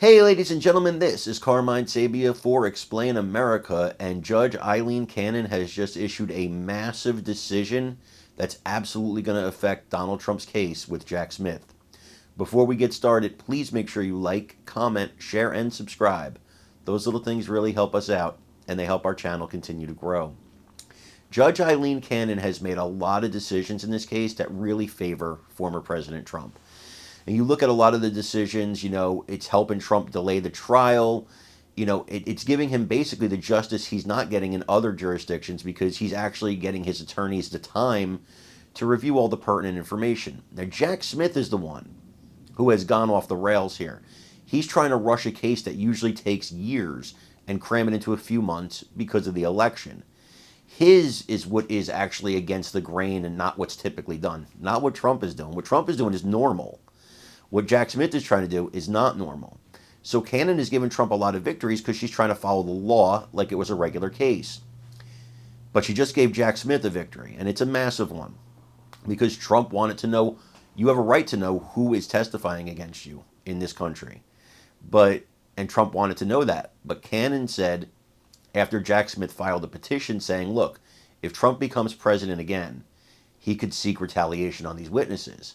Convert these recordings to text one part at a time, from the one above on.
Hey, ladies and gentlemen, this is Carmine Sabia for Explain America, and Judge Eileen Cannon has just issued a massive decision that's absolutely going to affect Donald Trump's case with Jack Smith. Before we get started, please make sure you like, comment, share, and subscribe. Those little things really help us out, and they help our channel continue to grow. Judge Eileen Cannon has made a lot of decisions in this case that really favor former President Trump. And you look at a lot of the decisions, it's helping Trump delay the trial. It's giving him basically the justice he's not getting in other jurisdictions because he's actually getting his attorneys the time to review all the pertinent information. Now, Jack Smith is the one who has gone off the rails here. He's trying to rush a case that usually takes years and cram it into a few months because of the election. His is what is actually against the grain and not what's typically done. Not what Trump is doing. What Trump is doing is normal. What Jack Smith is trying to do is not normal. So Cannon has given Trump a lot of victories because she's trying to follow the law like it was a regular case. But she just gave Jack Smith a victory, and it's a massive one. Because Trump wanted to know, you have a right to know who is testifying against you in this country. And Trump wanted to know that. But Cannon said, after Jack Smith filed a petition saying, look, if Trump becomes president again, he could seek retaliation on these witnesses.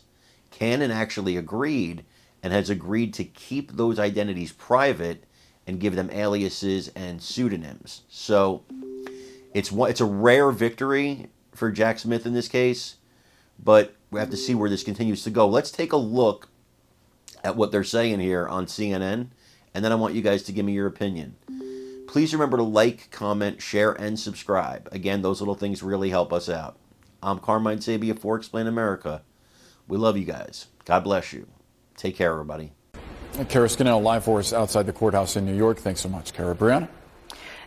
Cannon actually agreed and has agreed to keep those identities private and give them aliases and pseudonyms. So it's a rare victory for Jack Smith in this case, but we have to see where this continues to go. Let's take a look at what they're saying here on CNN, and then I want you guys to give me your opinion. Please remember to like, comment, share, and subscribe. Again, those little things really help us out. I'm Carmine Sabia for Explain America. We love you guys. God bless you. Take care, everybody. Kara Scannell, live for us outside the courthouse in New York. Thanks so much, Kara. Brianna?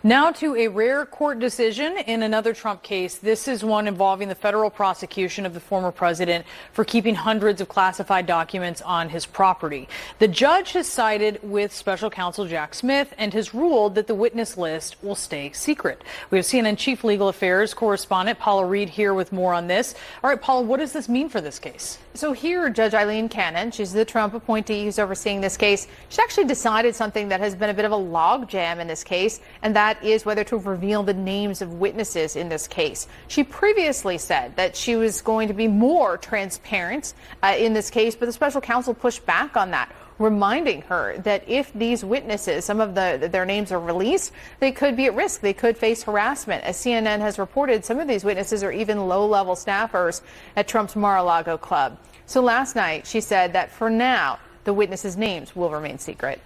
Now to a rare court decision in another Trump case. This is one involving the federal prosecution of the former president for keeping hundreds of classified documents on his property. The judge has sided with special counsel Jack Smith and has ruled that the witness list will stay secret. We have CNN Chief Legal Affairs correspondent Paula Reed here with more on this. All right, Paula, what does this mean for this case? So here, Judge Eileen Cannon, she's the Trump appointee who's overseeing this case. She's actually decided something that has been a bit of a logjam in this case, and that is whether to reveal the names of witnesses in this case. She previously said that she was going to be more transparent in this case, but the special counsel pushed back on that, reminding her that if these witnesses, some of their names are released, they could be at risk. They could face harassment. As CNN has reported, some of these witnesses are even low-level staffers at Trump's Mar-a-Lago club. So last night, she said that for now, the witnesses' names will remain secret.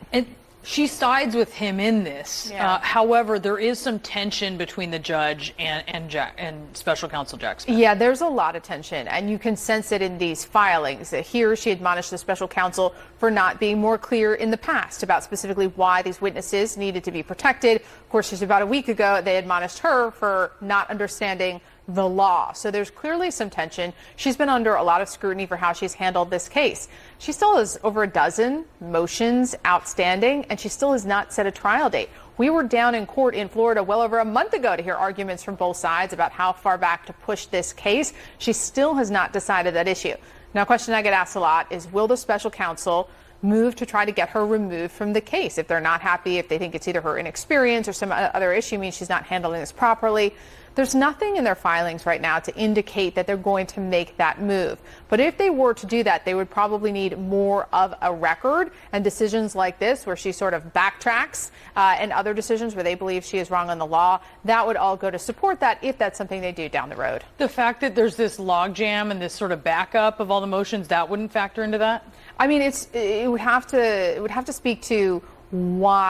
She sides with him in this. Yeah. However, there is some tension between the judge and special counsel Jack Smith. Yeah, there's a lot of tension, and you can sense it in these filings. Here, she admonished the special counsel for not being more clear in the past about specifically why these witnesses needed to be protected. Of course, just about a week ago, they admonished her for not understanding the law. So there's clearly some tension. She's been under a lot of scrutiny for how she's handled this case. She still has over a dozen motions outstanding, and she still has not set a trial date. We were down in court in Florida well over a month ago to hear arguments from both sides about how far back to push this case. She still has not decided that issue. Now, a question I get asked a lot is, will the special counsel move to try to get her removed from the case if they're not happy, if they think it's either her inexperience or some other issue means she's not handling this properly? There's nothing in their filings right now to indicate that they're going to make that move. But if they were to do that, they would probably need more of a record, and decisions like this where she sort of backtracks and other decisions where they believe she is wrong on the law, that would all go to support that if that's something they do down the road. The fact that there's this logjam and this sort of backup of all the motions, that wouldn't factor into that? I mean, it would have to speak to why